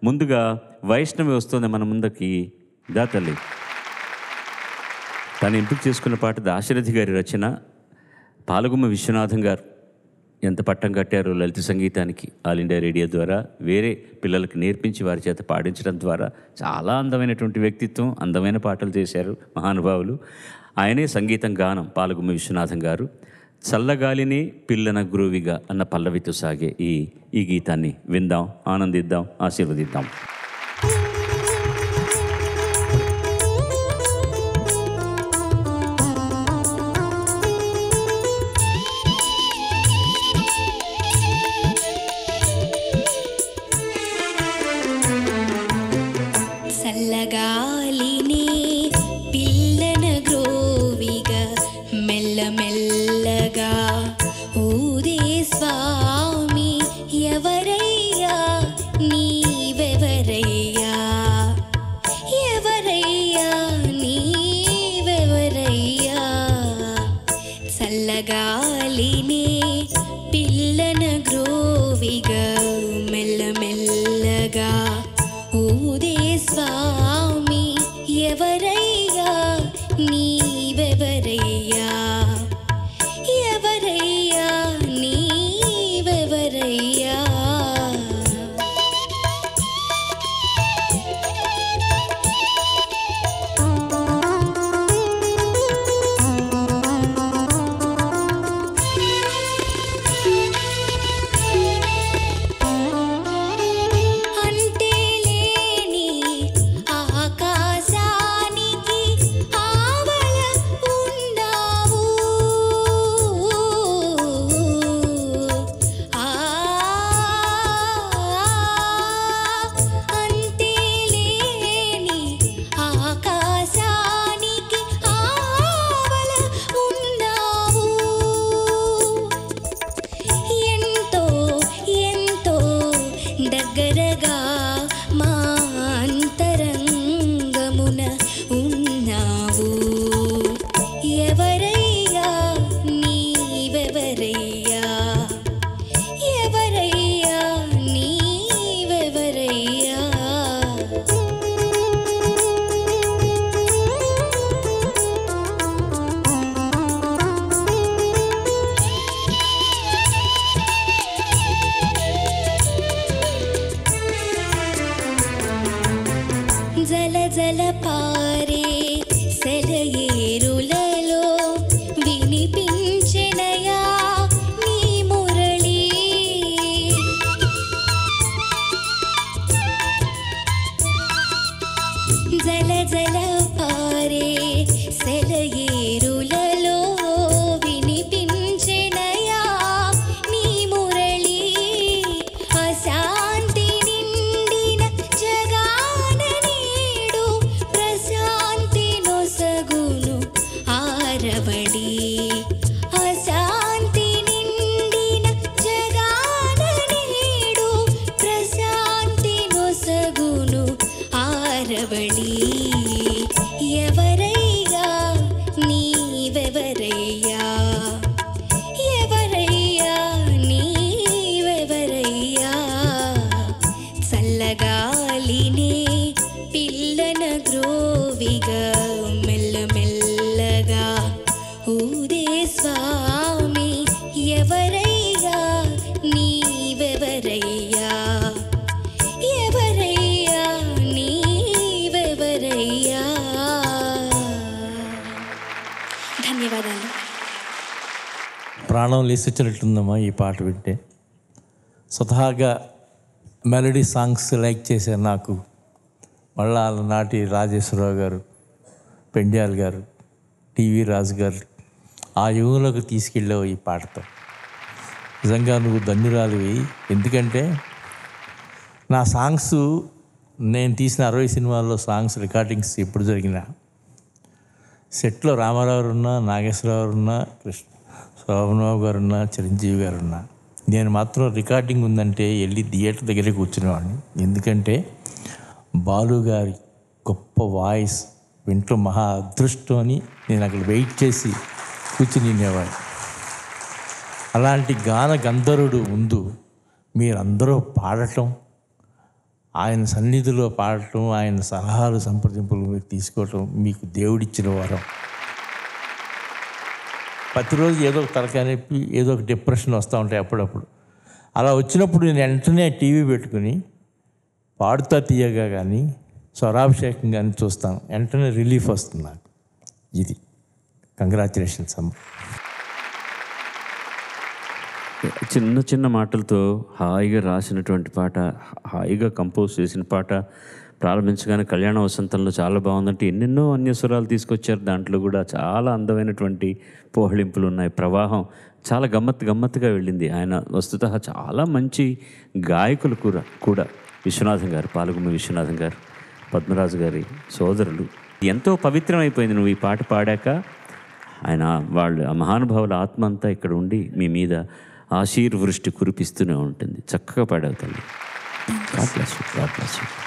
ముందుగా వైష్ణవి వస్తుంది మన ముందుకి. దా తల్లి. తను ఎంపిక చేసుకున్న పాట దాశరథి గారి రచన. పాలగుమ్మ విశ్వనాథం గారు ఎంత పట్టం కట్టారో లలిత సంగీతానికి ఆల్ ఇండియా రేడియో ద్వారా, వేరే పిల్లలకు నేర్పించి వారి చేత పాడించడం ద్వారా చాలా అందమైనటువంటి వ్యక్తిత్వం, అందమైన పాటలు చేశారు మహానుభావులు. ఆయనే సంగీతం గానం పాలగుమ్మ విశ్వనాథం గారు. చల్లగాలిని పిల్లన గ్రోవిగా అన్న పల్లవితో సాగే ఈ గీతాన్ని విందాం, ఆనందిద్దాం, ఆశీర్వదిద్దాం. చల్లగాలిని పిల్లన గ్రోవిగా మెల్లమెల్లగా ఊదే స్వామి ఎవరయ్యా నీవెవరయ్యా, ఎవరయ్యా నీవెవరయ్యా. చల్లగాలిని పిల్లన గ్రోవిగా మెల్లమెల్లగా ఊదే స్వామి ఎవరయ్యా నీవెవరయ్యా, ఎవరయ్యా నీవెవరయ్యా. జల జల పారే సెలయేరులలో వినిపించెనయా నీ మురళి. జల జల పారే సెలయేరులలో వినిపించెనయా నీ మురళి. అశాంతి నిండిన జగాన నేడు ప్రశాంతి నొసగును ఆరవడి. అశాంతి నిండిన జగాన నేడు ప్రశాంతి నొసగును ఆరవడి. ఎవరయ్యా నీవెవరయ్యా, ఎవరయ్యా నీవెవరయ్యా. చల్లగాలిని పిల్లన గ్రోవిగా మెల్లమెల్లగా ఊదే స్వామి ఎవరయ్యా నీవెవరయ్యా, ఎవరయ్యా నీవెవరయ్యా. ధన్యవాదాలు. ప్రాణం లేసొచ్చినట్టుందమ్మా ఈ పాట వింటే. స్వతహాగా మెలడీ సాంగ్స్ లైక్ చేశారు నాకు. మళ్ళా నాటి రాజేశ్వరరావు గారు, పెండ్యాల్ గారు, టీవీ రాజు గారు ఆ యుగంలోకి తీసుకెళ్ళావు ఈ పాటతో. నిజంగా నువ్వు ధన్యురాలివి. ఎందుకంటే నా సాంగ్స్, నేను తీసిన 60 సినిమాల్లో సాంగ్స్ రికార్డింగ్స్ ఎప్పుడు జరిగినా సెట్లో రామారావు ఉన్నా, నాగేశ్వరరావు ఉన్నా, శోభనబాబు గారు ఉన్నా, చిరంజీవి గారు ఉన్నా, నేను మాత్రం రికార్డింగ్ ఉందంటే వెళ్ళి థియేటర్ దగ్గరే కూర్చునేవాడిని. ఎందుకంటే బాలు గారి గొప్ప వాయిస్ వింటూ మహా అదృష్టం అని నేను అక్కడ వెయిట్ చేసి కూర్చుని వినేవాడిని. అలాంటి గాన గంధర్వుడు ముందు మీరందరూ పాడటం ఆయన సన్నిధిలో పాడటం, ఆయన సలహాలు సంప్రదింపులు మీరు తీసుకోవటం మీకు దేవుడిచ్చిన వరం. ప్రతిరోజు ఏదో ఒక తలకాయ నొప్పి, ఏదో ఒక డిప్రెషన్ వస్తూ ఉంటాయి అప్పుడప్పుడు. అలా వచ్చినప్పుడు నేను వెంటనే టీవీ పెట్టుకుని పాడుతా తీయగా కానీ స్వరాభిషేకం కానీ చూస్తాను, వెంటనే రిలీఫ్ వస్తుంది నాకు. ఇది కంగ్రాచులేషన్స్ అమ్మ. చిన్న చిన్న మాటలతో హాయిగా రాసినటువంటి పాట, హాయిగా కంపోజ్ చేసిన పాట ప్రారంభించగానే కళ్యాణ వసంతంలో చాలా బాగుందంటే ఎన్నెన్నో అన్యస్వరాలు తీసుకొచ్చారు. దాంట్లో కూడా చాలా అందమైనటువంటి పోహళింపులు ఉన్నాయి, ప్రవాహం చాలా గమ్మత్తుగా వెళ్ళింది. ఆయన వస్తుతः చాలా మంచి గాయకులు కూడా విశ్వనాథం గారు, పాలగుమ్మి విశ్వనాథం గారు, పద్మరాజు గారి సోదరులు. ఎంతో పవిత్రమైపోయింది నువ్వు ఈ పాట పాడాక. ఆయన వాళ్ళు ఆ మహానుభావుల ఆత్మ అంతా ఇక్కడ ఉండి మీ మీద ఆశీర్వృష్టి కురిపిస్తూనే ఉంటుంది. చక్కగా పాడావు తల్లి. God bless you.